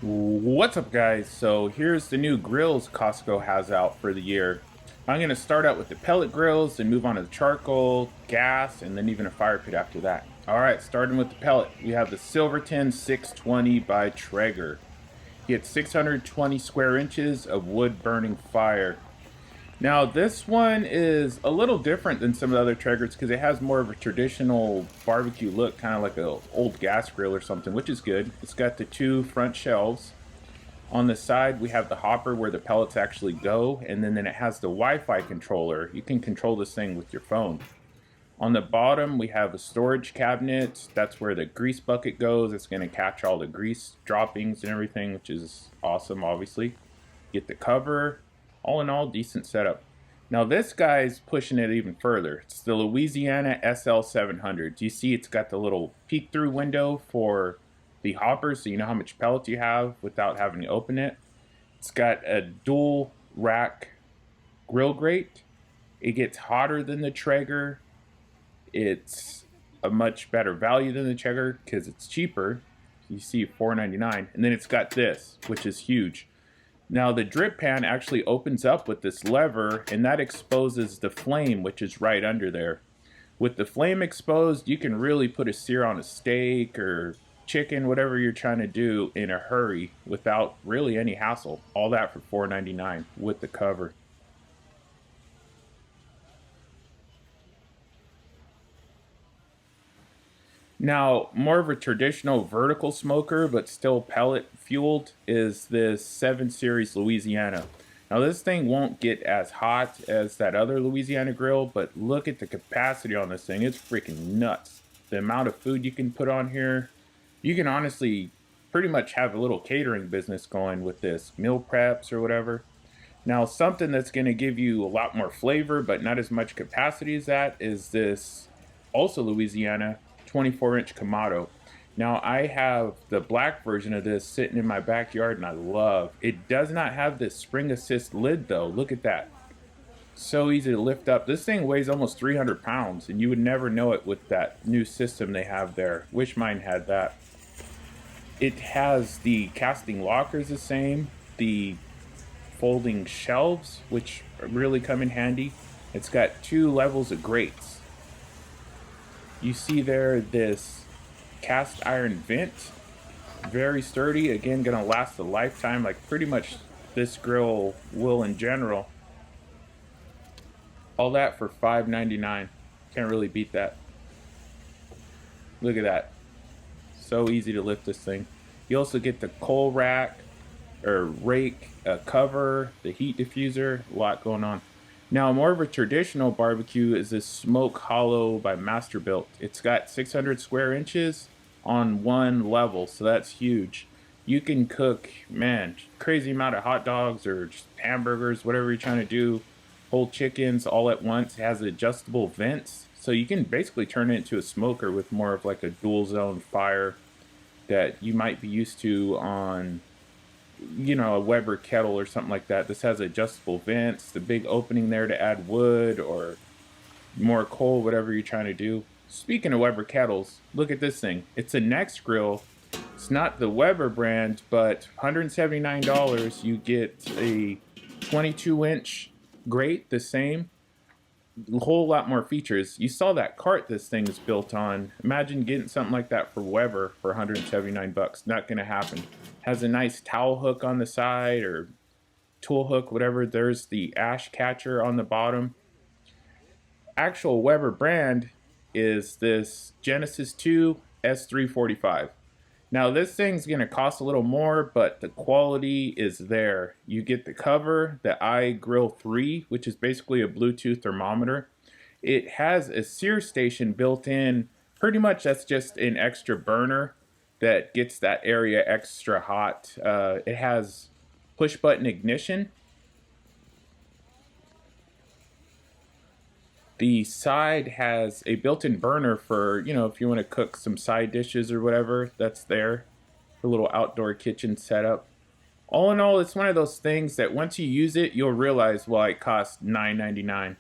What's up, guys? So here's the new grills Costco has out for the year. I'm going to start out with the pellet grills and move on to the charcoal, gas, and then even a fire pit after that. Alright, starting with the pellet, we have the Silverton 620 by Traeger. You get 620 square inches of wood burning fire. Now this one is a little different than some of the other Traegers because it has more of a traditional barbecue look, kind of like an old gas grill or something, which is good. It's got the two front shelves. On the side, we have the hopper where the pellets actually go, and then it has the Wi-Fi controller. You can control this thing with your phone. On the bottom, we have a storage cabinet. That's where the grease bucket goes. It's going to catch all the grease droppings and everything, which is awesome, obviously. Get the cover. All in all, decent setup. Now this guy's pushing it even further. It's the Louisiana Sl700. Do you see it's got the little peek-through window for the hopper so you know how much pellets you have without having to open it. It's got a dual rack grill grate. It gets hotter than the Traeger. It's a much better value than the Traeger because it's cheaper. You see $4.99, and then it's got this, which is huge. Now the drip pan actually opens up with this lever, and that exposes the flame, which is right under there. With the flame exposed, you can really put a sear on a steak or chicken, whatever you're trying to do in a hurry without really any hassle. All that for $4.99 with the cover. Now, more of a traditional vertical smoker, but still pellet fueled, is this 7 Series Louisiana. Now, this thing won't get as hot as that other Louisiana grill, but look at the capacity on this thing. It's freaking nuts. The amount of food you can put on here. You can honestly pretty much have a little catering business going with this, meal preps or whatever. Now, something that's going to give you a lot more flavor, but not as much capacity as that, is this also Louisiana 24-inch Kamado. Now, I have the black version of this sitting in my backyard, and I love it. Does not have this spring assist lid, though. Look at that. So easy to lift up. This thing weighs almost 300 pounds, and you would never know it with that new system they have there. Wish mine had that. It has the casting lockers the same, the folding shelves, which really come in handy. It's got 2 levels of grates. You see there this cast iron vent, very sturdy, again gonna last a lifetime like pretty much this grill will in general. All that for $5.99. Can't really beat that. Look at that. So easy to lift this thing. You also get the coal rack or rake, a cover, the heat diffuser, a lot going on. Now, more of a traditional barbecue is this Smoke Hollow by Masterbuilt. It's got 600 square inches on one level, so that's huge. You can cook, man, crazy amount of hot dogs or just hamburgers, whatever you're trying to do, whole chickens all at once. It has adjustable vents, so you can basically turn it into a smoker with more of like a dual zone fire that you might be used to on, you know, a Weber kettle or something like that. This has adjustable vents, the big opening there to add wood or more coal, whatever you're trying to do. Speaking of Weber kettles, look at this thing. It's a Nexgrill. It's not the Weber brand, but $179 you get a 22-inch grate, the same, a whole lot more features. You saw that cart this thing is built on. Imagine getting something like that for Weber for 179 bucks. Not gonna happen. Has a nice towel hook on the side or tool hook, whatever. There's the ash catcher on the bottom. Actual Weber brand is this Genesis 2 S345. Now this thing's gonna cost a little more, but the quality is there. You get the cover, the iGrill 3, which is basically a Bluetooth thermometer. It has a sear station built in. Pretty much that's just an extra burner that gets that area extra hot. It has push button ignition. The side has a built-in burner for, you know, if you want to cook some side dishes or whatever, that's there. A little outdoor kitchen setup. All in all, it's one of those things that once you use it, you'll realize why it costs $9.99.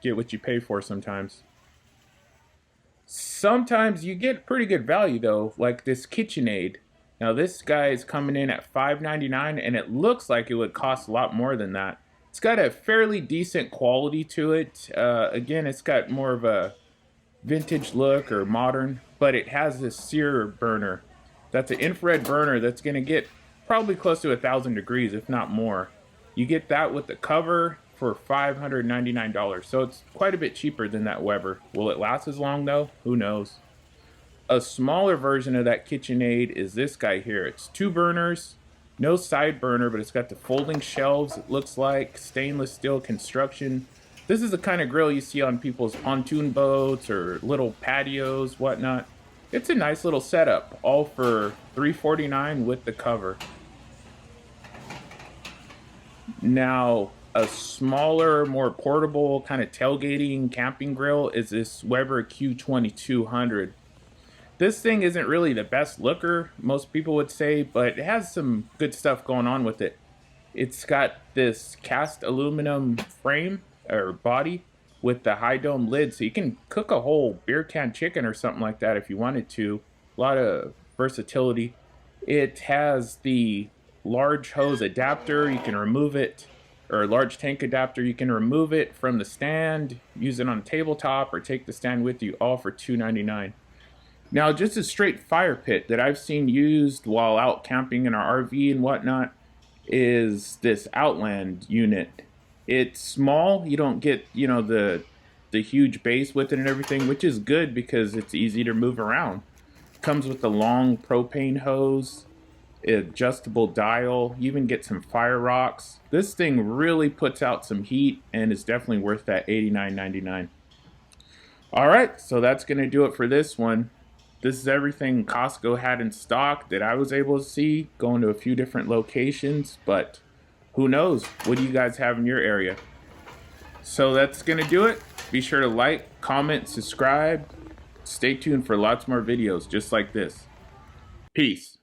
Get what you pay for sometimes. Sometimes you get pretty good value though, like this KitchenAid. Now this guy is coming in at $5.99, and it looks like it would cost a lot more than that. It's got a fairly decent quality to it. Again, it's got more of a vintage look or modern, but it has this sear burner. That's an infrared burner that's going to get probably close to 1,000 degrees, if not more. You get that with the cover for $599, so it's quite a bit cheaper than that Weber. Will it last as long though? Who knows? A smaller version of that KitchenAid is this guy here. It's 2 burners, no side burner, but it's got the folding shelves, it looks like, stainless steel construction. This is the kind of grill you see on people's pontoon boats or little patios, whatnot. It's a nice little setup, all for $349 with the cover. Now, a smaller, more portable kind of tailgating camping grill is this Weber Q2200. This thing isn't really the best looker, most people would say, but it has some good stuff going on with it. It's got this cast aluminum frame or body with the high dome lid, so you can cook a whole beer can chicken or something like that if you wanted to. A lot of versatility. It has the large hose adapter, you can remove it, or large tank adapter, you can remove it from the stand, use it on a tabletop, or take the stand with you, all for $299. Now, just a straight fire pit that I've seen used while out camping in our RV and whatnot is this Outland unit. It's small, you don't get, you know, the huge base with it and everything, which is good because it's easy to move around. Comes with a long propane hose, adjustable dial, you even get some fire rocks. This thing really puts out some heat and is definitely worth that $89.99. Alright, so that's going to do it for this one. This is everything Costco had in stock that I was able to see, going to a few different locations, but who knows? What do you guys have in your area? So that's going to do it. Be sure to like, comment, subscribe. Stay tuned for lots more videos just like this. Peace.